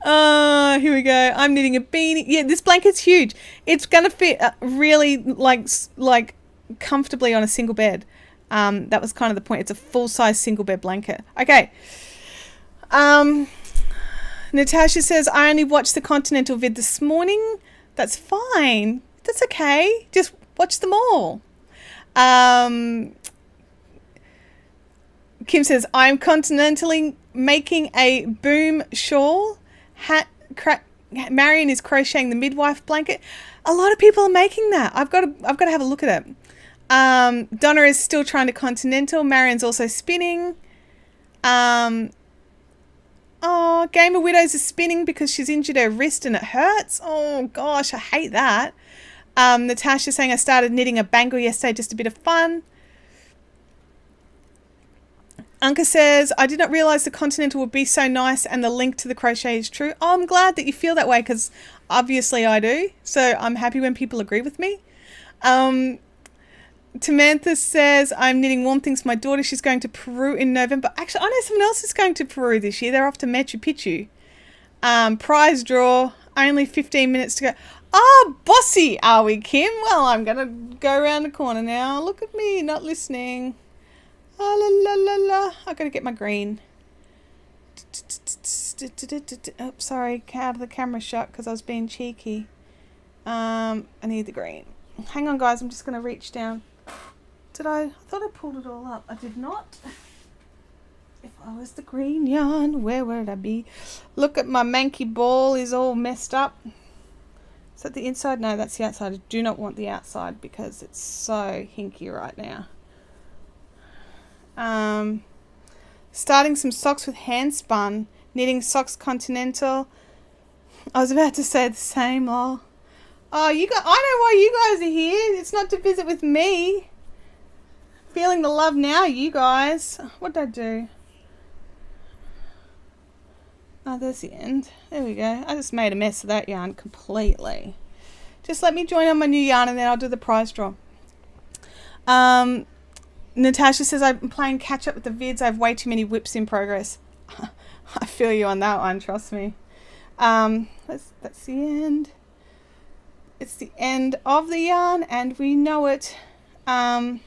Here we go. I'm knitting a beanie. Yeah, this blanket's huge. It's gonna fit really like comfortably on a single bed. That was kind of the point. It's a full-size single bed blanket. Okay. Natasha says, I only watched the Continental vid this morning. That's fine. That's okay. Just watch them all. Kim says, I'm continentally making a boom shawl. Marion is crocheting the midwife blanket. A lot of people are making that. I've got to have a look at it. Donna is still trying to continental. Marion's also spinning. Game of Widows is spinning because she's injured her wrist and it hurts. Oh gosh, I hate that. Natasha's saying, I started knitting a bangle yesterday, just a bit of fun. Anka says, I did not realise the Continental would be so nice and the link to the crochet is true. Oh, I'm glad that you feel that way because obviously I do. So I'm happy when people agree with me. Tamantha says, I'm knitting warm things for my daughter. She's going to Peru in November. Actually, I know someone else is going to Peru this year. They're off to Machu Picchu. Prize draw. Only 15 minutes to go. Oh, bossy are we, Kim? Well, I'm going to go around the corner now. Look at me, not listening. Oh, la, la, la, la. I've got to get my green. Oh, sorry. Out of the camera shot because I was being cheeky. I need the green. Hang on, guys. I'm just going to reach down. I thought I pulled it all up. I did not. If I was the green yarn, where would I be? Look at my manky ball is all messed up. Is that the inside? No, that's the outside. I do not want the outside because it's so hinky right now. Starting some socks with hand spun. Knitting socks continental. I was about to say the same, lol. Oh, I know why you guys are here. It's not to visit with me. Feeling the love now, you guys. What did I do? Oh, there's the end. There we go. I just made a mess of that yarn completely. Just let me join on my new yarn and then I'll do the prize draw. Natasha says, I'm playing catch up with the vids. I have way too many whips in progress. I feel you on that one, trust me. That's the end. It's the end of the yarn and we know it. 1,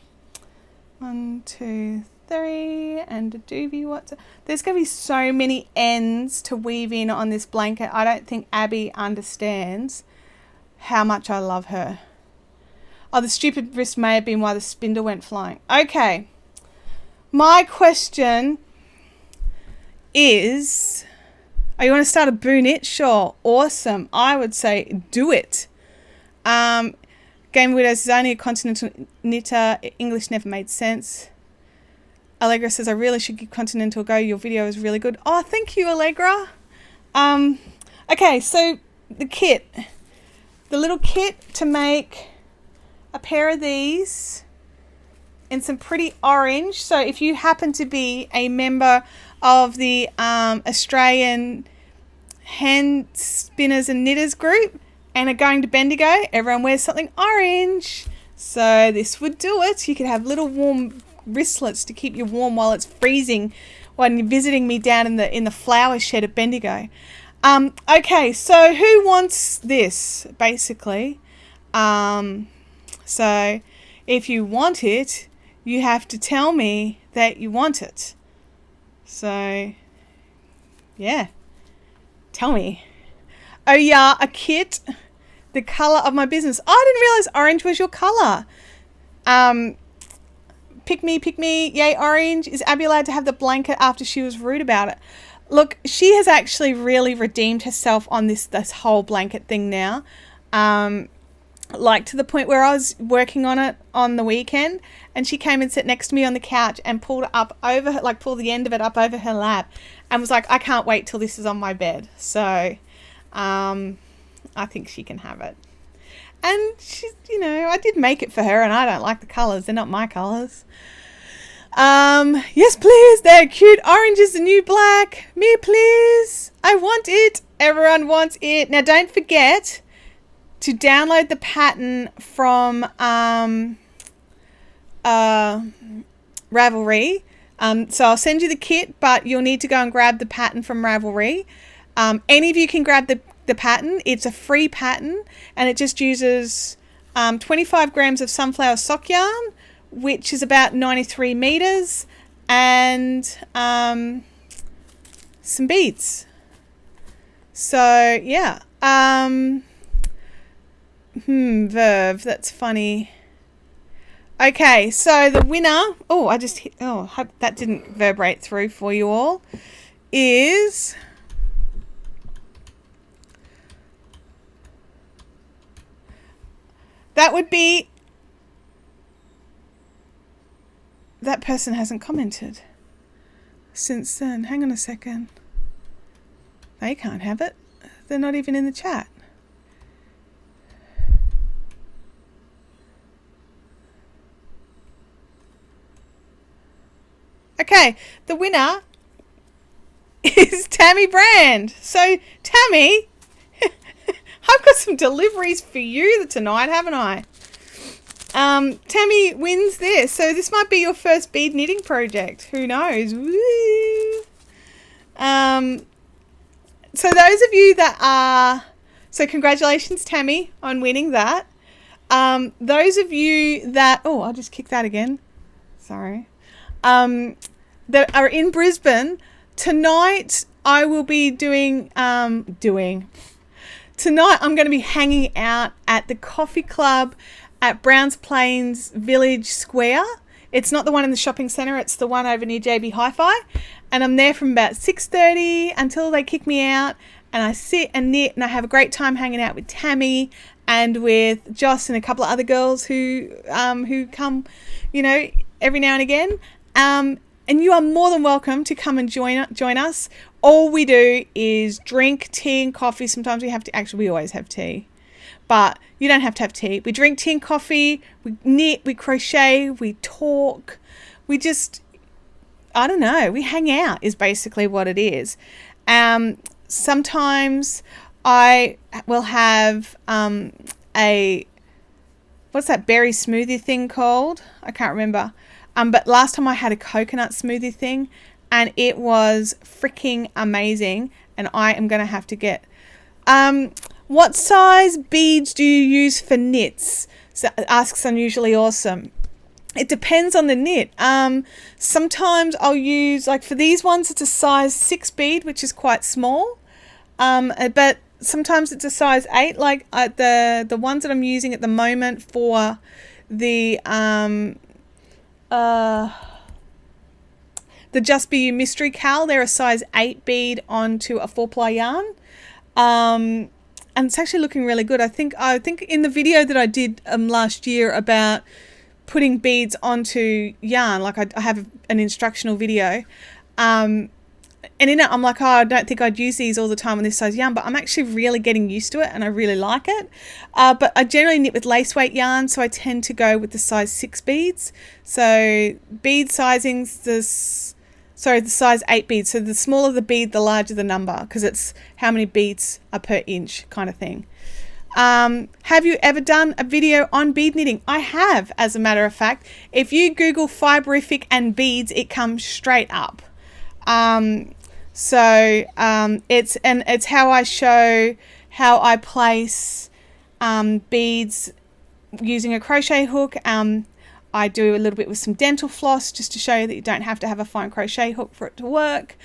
2, 3, and a doobie. There's going to be so many ends to weave in on this blanket. I don't think Abby understands how much I love her. Oh, the stupid wrist may have been why the spindle went flying. Okay. My question is, oh, you want to start a boo knit? Sure. Awesome. I would say do it. Game of Widows is only a continental knitter. English never made sense. Allegra says, I really should give Continental a go. Your video is really good. Oh, thank you, Allegra. Okay, so the kit. The little kit to make a pair of these in some pretty orange. So if you happen to be a member of the Australian Hand Spinners and Knitters group and are going to Bendigo, everyone wears something orange. So this would do it. You could have little warm wristlets to keep you warm while it's freezing when you're visiting me down in the flower shed at Bendigo. Okay, so who wants this, basically? So if you want it, you have to tell me that you want it. So, yeah. Tell me. Oh, yeah, a kit. The colour of my business. Oh, I didn't realise orange was your colour. Pick me. Yay, orange. Is Abby allowed to have the blanket after she was rude about it? Look, she has actually really redeemed herself on this whole blanket thing now. Like to the point where I was working on it on the weekend and she came and sat next to me on the couch and pulled it up over her, like pulled the end of it up over her lap and was like, I can't wait till this is on my bed. So, I think she can have it. And she's, I did make it for her and I don't like the colours. They're not my colours. Yes, please. They're cute. Orange is the new black. Me, please. I want it. Everyone wants it. Now, don't forget to download the pattern from Ravelry. So I'll send you the kit, but you'll need to go and grab the pattern from Ravelry. Any of you can grab the pattern. It's a free pattern, and it just uses 25 grams of sunflower sock yarn, which is about 93 meters, and some beads. So yeah, Verve, that's funny. Okay, so the winner, hope that didn't vibrate through for you all, is that would be, that person hasn't commented since then. Hang on a second. They can't have it. They're not even in the chat. Okay, the winner is Tammy Brand. So, Tammy, I've got some deliveries for you tonight, haven't I? Tammy wins this. So this might be your first bead knitting project. Who knows? Woo! So those of you that are... So congratulations, Tammy, on winning that. Those of you that... Oh, I'll just kick that again. Sorry. That are in Brisbane, tonight I will be Tonight I'm going to be hanging out at the coffee club at Browns Plains Village Square. It's not the one in the shopping centre, it's the one over near JB Hi-Fi. And I'm there from about 6:30 until they kick me out. And I sit and knit, and I have a great time hanging out with Tammy and with Joss and a couple of other girls who come, every now and again. And you are more than welcome to come and join us. All we do is drink tea and coffee. Sometimes we have to. Actually, we always have tea. But you don't have to have tea. We drink tea and coffee. We knit. We crochet. We talk. We just... I don't know. We hang out is basically what it is. Sometimes I will have what's that berry smoothie thing called? I can't remember. But last time I had a coconut smoothie thing, and it was freaking amazing. And I am going to have to get... what size beads do you use for knits? So, asks Unusually Awesome. It depends on the knit. Sometimes I'll use, like for these ones, it's a size 6 bead, which is quite small. But sometimes it's a size 8. Like the ones that I'm using at the moment for the Just Be You Mystery Cal, they're a size 8 bead onto a 4-ply yarn. And it's actually looking really good. I think in the video that I did last year about putting beads onto yarn, like I have an instructional video, and in it I'm like, I don't think I'd use these all the time on this size yarn, but I'm actually really getting used to it and I really like it. But I generally knit with lace weight yarn, so I tend to go with the size 6 beads. So bead sizing's the size 8 beads. So the smaller the bead, the larger the number, because it's how many beads are per inch kind of thing. Have you ever done a video on bead knitting? I have, as a matter of fact. If you Google Fiberific and beads, it comes straight up. It's how I show how I place beads using a crochet hook. I do a little bit with some dental floss just to show you that you don't have to have a fine crochet hook for it to work.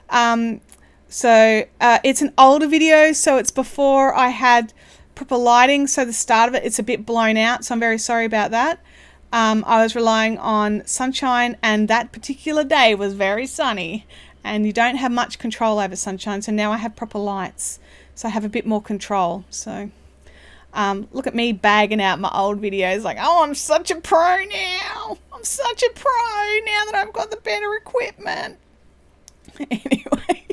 It's an older video, so it's before I had proper lighting, so the start of it's a bit blown out, so I'm very sorry about that. I was relying on sunshine, and that particular day was very sunny, and you don't have much control over sunshine, so now I have proper lights, so I have a bit more control. So look at me bagging out my old videos like, oh, I'm such a pro now. I'm such a pro now that I've got the better equipment. Anyway.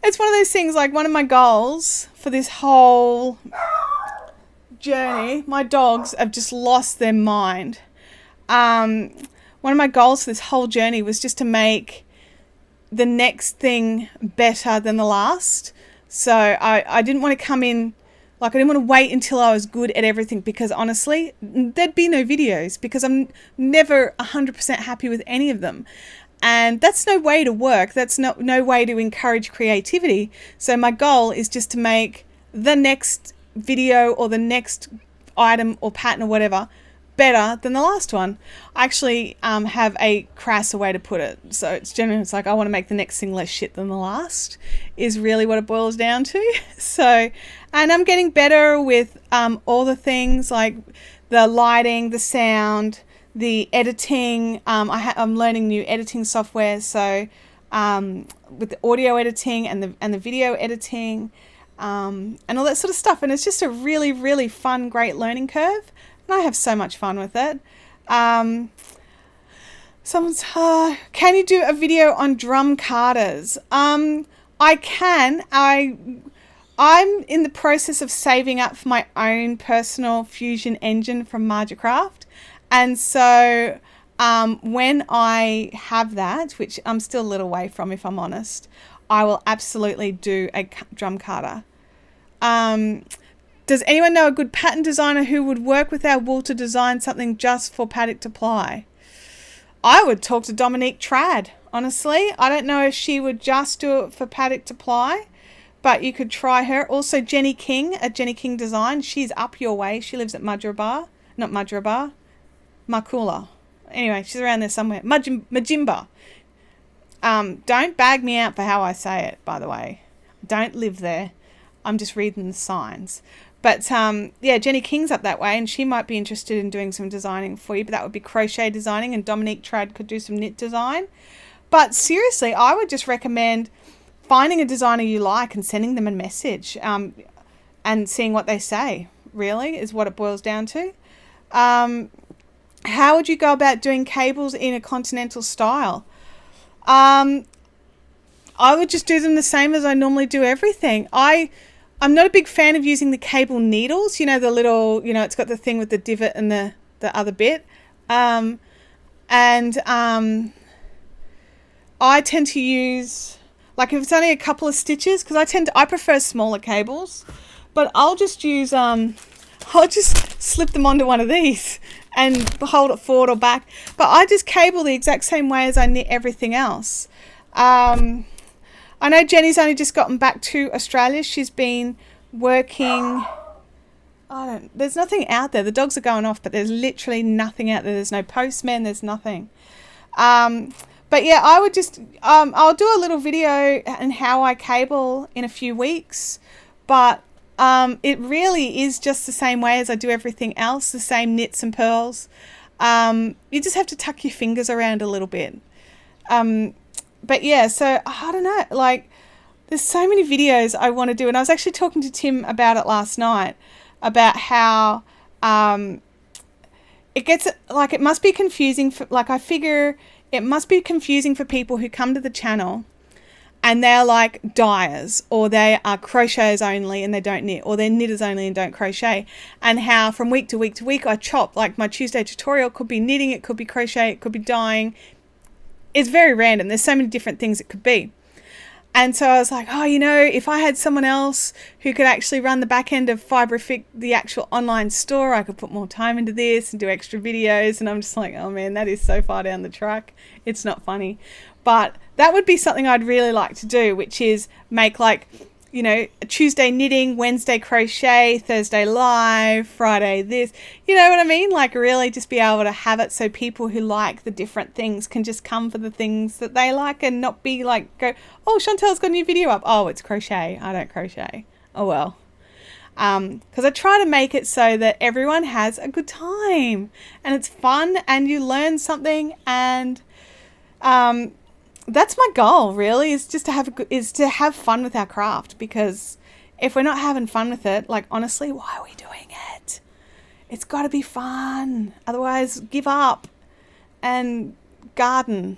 It's one of those things, like one of my goals for this whole journey, my dogs have just lost their mind. One of my goals for this whole journey was just to make the next thing better than the last. So I didn't want to come in, like I didn't want to wait until I was good at everything, because honestly, there'd be no videos because I'm never 100% happy with any of them. And that's no way to work. That's no way to encourage creativity. So my goal is just to make the next video or the next item or pattern or whatever better than the last one. I actually have a crasser way to put it. So it's like I want to make the next thing less shit than the last is really what it boils down to. So, and I'm getting better with all the things like the lighting, the sound, the editing. I'm learning new editing software. So with the audio editing and the video editing and all that sort of stuff. And it's just a really, really fun, great learning curve. And I have so much fun with it. Someone's, can you do a video on drum carders? I can. I'm in the process of saving up for my own personal Fusion engine from Majacraft. And so when I have that, which I'm still a little way from, if I'm honest, I will absolutely do a drum carder. Does anyone know a good pattern designer who would work with our wool to design something just for paddock to ply? I would talk to Dominique Trad, honestly. I don't know if she would just do it for paddock to ply, but you could try her. Also, Jenny King at Jenny King Design. She's up your way. She lives at Markula. Anyway, she's around there somewhere. Majimba. Don't bag me out for how I say it, by the way. Don't live there. I'm just reading the signs. But yeah, Jenny King's up that way, and she might be interested in doing some designing for you, but that would be crochet designing, and Dominique Trad could do some knit design. But seriously, I would just recommend finding a designer you like and sending them a message and seeing what they say, really, is what it boils down to. How would you go about doing cables in a continental style? I would just do them the same as I normally do everything. I'm not a big fan of using the cable needles, the little, it's got the thing with the divot and the other bit. I tend to use, like if it's only a couple of stitches, because I prefer smaller cables, but I'll just use, I'll just slip them onto one of these and hold it forward or back. But I just cable the exact same way as I knit everything else. I know Jenny's only just gotten back to Australia. She's been working, there's nothing out there. The dogs are going off, but there's literally nothing out there. There's no postman, there's nothing. But yeah, I would just, I'll do a little video on how I cable in a few weeks, but it really is just the same way as I do everything else, the same knits and purls. You just have to tuck your fingers around a little bit. But yeah, so I don't know, like there's so many videos I want to do. And I was actually talking to Tim about it last night, about how it gets, like it must be confusing for, like I figure it must be confusing for people who come to the channel and they're like dyers, or they are crocheters only and they don't knit, or they're knitters only and don't crochet, and how from week to week to week I chop, like my Tuesday tutorial could be knitting, it could be crochet, it could be dyeing. It's very random. There's so many different things it could be. And so I was like, if I had someone else who could actually run the back end of Fibrific, the actual online store, I could put more time into this and do extra videos. And I'm just like, oh man, that is so far down the track. It's not funny. But that would be something I'd really like to do, which is make like, a Tuesday knitting, Wednesday crochet, Thursday live, Friday this, you know what I mean? Like really just be able to have it so people who like the different things can just come for the things that they like and not be like, oh, Chantel's got a new video up. Oh, it's crochet. I don't crochet. Oh, well. Because I try to make it so that everyone has a good time and it's fun and you learn something, and that's my goal really, is just to have fun with our craft, because if we're not having fun with it, like honestly, why are we doing it? It's got to be fun. Otherwise, give up and garden.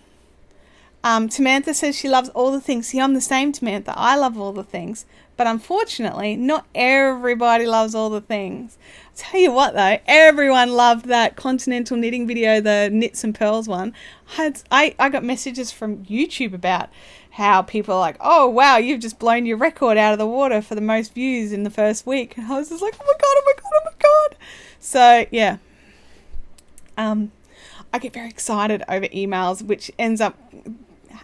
Tamantha says she loves all the things. See, I'm the same, Tamantha. I love all the things. But unfortunately, not everybody loves all the things. I'll tell you what, though. Everyone loved that continental knitting video, the Knits and Pearls one. I got messages from YouTube about how people are like, oh, wow, you've just blown your record out of the water for the most views in the first week. And I was just like, oh, my God, oh, my God, oh, my God. So, yeah. I get very excited over emails, which ends up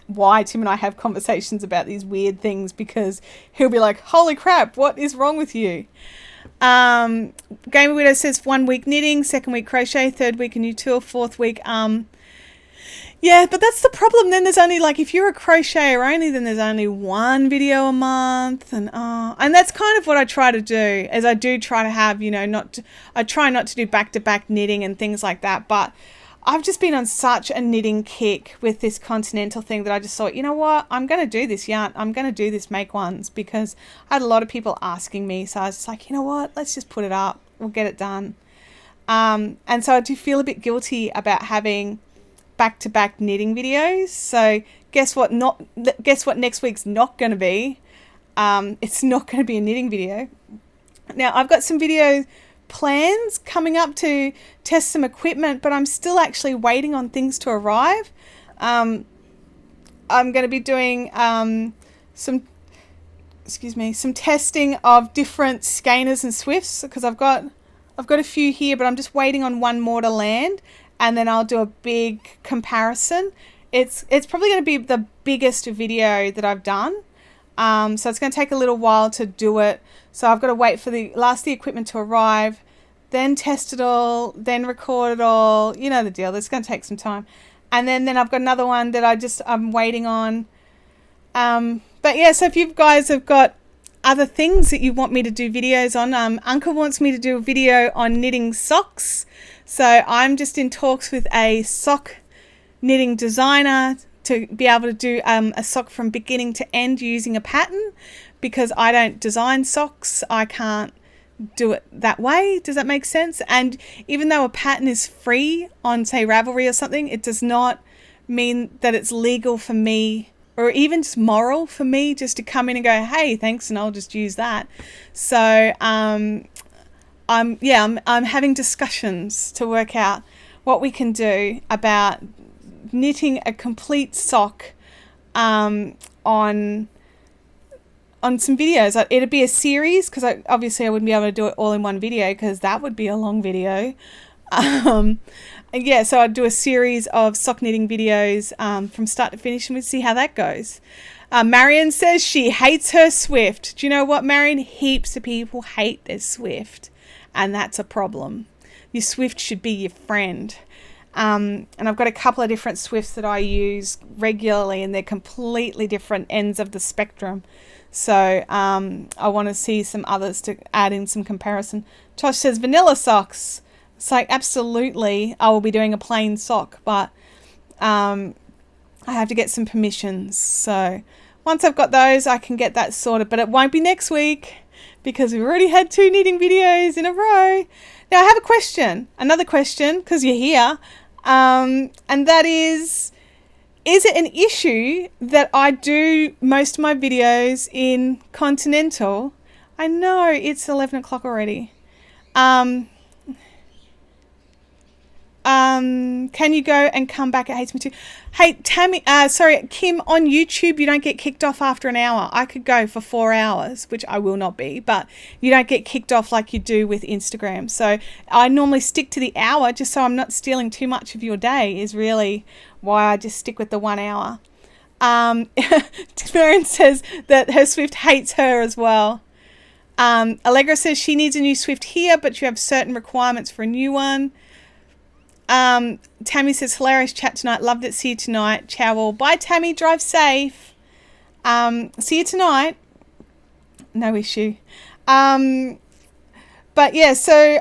why Tim and I have conversations about these weird things, because he'll be like, holy crap, what is wrong with you? Gamer Widow says 1 week knitting, 2nd week crochet, 3rd week a new tool, 4th week yeah, but that's the problem. Then there's only, like, if you're a crocheter only, then there's only 1 video a month, and that's kind of what I try to do. Is I do try to have, you know, I try not to do back-to-back knitting and things like that, but I've just been on such a knitting kick with this continental thing that I just thought, you know what, I'm going to do this yarn. I'm going to do this make ones, because I had a lot of people asking me. So I was just like, you know what, let's just put it up. We'll get it done. And so I do feel a bit guilty about having back-to-back knitting videos. So guess what next week's not going to be? It's not going to be a knitting video. Now, I've got some video plans coming up to test some equipment, but I'm still actually waiting on things to arrive. I'm going to be doing some testing of different skeiners and swifts, because I've got a few here, but I'm just waiting on one more to land, and then I'll do a big comparison. It's probably going to be the biggest video that I've done. So it's going to take a little while to do it. So I've got to wait for the equipment to arrive, then test it all, then record it all. You know the deal. It's going to take some time. And then I've got another one that I'm waiting on. But yeah, so if you guys have got other things that you want me to do videos on, Uncle wants me to do a video on knitting socks. So I'm just in talks with a sock knitting designer to be able to do a sock from beginning to end using a pattern, because I don't design socks. I can't do it that way. Does that make sense? And even though a pattern is free on, say, Ravelry or something, it does not mean that it's legal for me, or even just moral for me, just to come in and go, hey, thanks, and I'll just use that. So I'm having discussions to work out what we can do about knitting a complete sock on some videos. It'd be a series, because obviously I wouldn't be able to do it all in one video, because that would be a long video. So I'd do a series of sock knitting videos from start to finish, and we'd see how that goes. Marion says she hates her Swift. Do you know what, Marion? Heaps of people hate their Swift, and that's a problem. Your Swift should be your friend. And I've got a couple of different Swifts that I use regularly, and they're completely different ends of the spectrum. So I want to see some others to add in some comparison. Tosh says vanilla socks. It's like, absolutely, I will be doing a plain sock, but I have to get some permissions. So once I've got those, I can get that sorted, but it won't be next week, because we've already had 2 knitting videos in a row. Now I have a question, another question, because you're here, and that is it an issue that I do most of my videos in Continental? I know it's 11 o'clock already. Can you go and come back? It hates me too. Hey, Kim, on YouTube, you don't get kicked off after an hour. I could go for 4 hours, which I will not be, but you don't get kicked off like you do with Instagram. So I normally stick to the hour, just so I'm not stealing too much of your day, is really why I just stick with the 1 hour. Marion says that her Swift hates her as well. Allegra says she needs a new Swift here, but you have certain requirements for a new one. Tammy says hilarious chat tonight, loved it, see you tonight, ciao all. Bye Tammy, drive safe. See you tonight, no issue. But yeah, so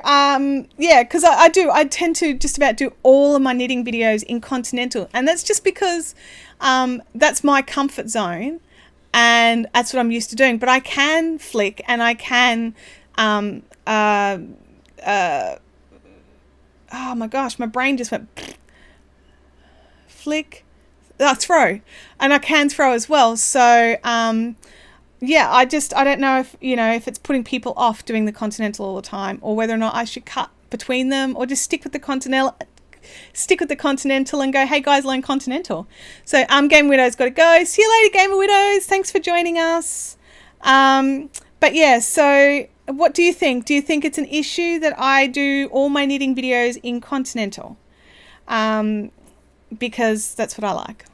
because I tend to just about do all of my knitting videos in Continental, and that's just because that's my comfort zone, and that's what I'm used to doing. But I can flick, and I can oh my gosh, my brain just went flick, throw, and I can throw as well. So I don't know if if it's putting people off doing the Continental all the time, or whether or not I should cut between them, or just stick with the Continental and go, hey guys, learn Continental. So Gamer Widow's got to go. See you later, Gamer Widows. Thanks for joining us. But yeah, so what do you think? Do you think it's an issue that I do all my knitting videos in Continental? because that's what I like.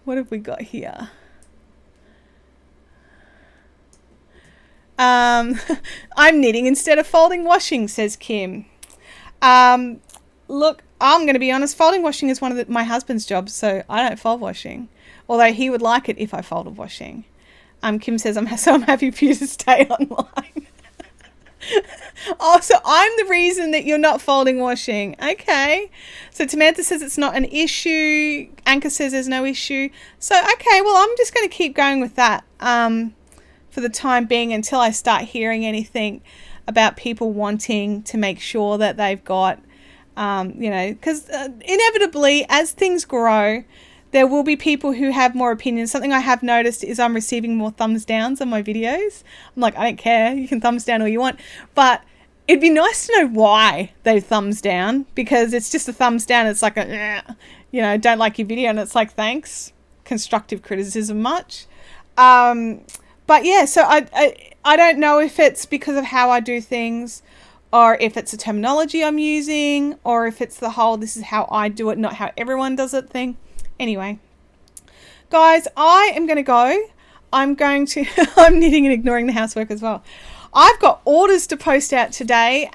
What have we got here? I'm knitting instead of folding washing, says Kim. Look, I'm going to be honest, folding washing is one of my husband's jobs, so I don't fold washing. Although he would like it if I folded washing. Kim says, I'm happy for you to stay online. Oh, so I'm the reason that you're not folding washing. Okay. So Samantha says it's not an issue. Anka says there's no issue. So, okay, well, I'm just going to keep going with that for the time being until I start hearing anything about people wanting to make sure that they've got, because inevitably as things grow, there will be people who have more opinions. Something I have noticed is I'm receiving more thumbs downs on my videos. I'm like, I don't care. You can thumbs down all you want. But it'd be nice to know why they thumbs down, because it's just a thumbs down. It's like, don't like your video. And it's like, thanks. Constructive criticism much. But yeah, so I don't know if it's because of how I do things, or if it's a terminology I'm using, or if it's the whole this is how I do it, not how everyone does it thing. Anyway, guys, I am going to go. I'm I'm knitting and ignoring the housework as well. I've got orders to post out today.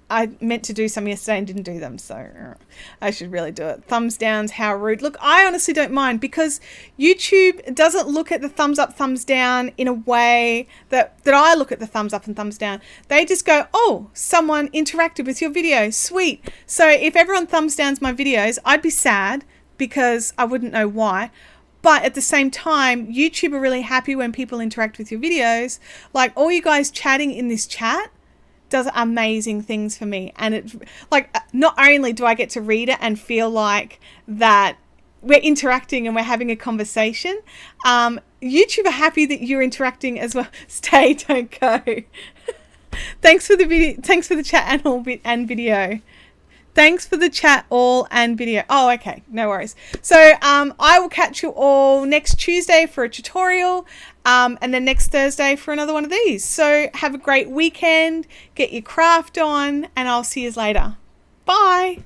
I meant to do some yesterday and didn't do them, so I should really do it. Thumbs downs, how rude. Look, I honestly don't mind, because YouTube doesn't look at the thumbs up, thumbs down in a way that I look at the thumbs up and thumbs down. They just go, oh, someone interacted with your video. Sweet. So if everyone thumbs downs my videos, I'd be sad because I wouldn't know why. But at the same time, YouTube are really happy when people interact with your videos. Like all you guys chatting in this chat does amazing things for me. And it, like, not only do I get to read it and feel like that we're interacting and we're having a conversation, YouTube are happy that you're interacting as well. Stay, don't go. Thanks for the video. Thanks for the chat and video. Thanks for the chat all and video. Oh, okay. No worries. So I will catch you all next Tuesday for a tutorial, and then next Thursday for another one of these. So have a great weekend. Get your craft on, and I'll see you later. Bye.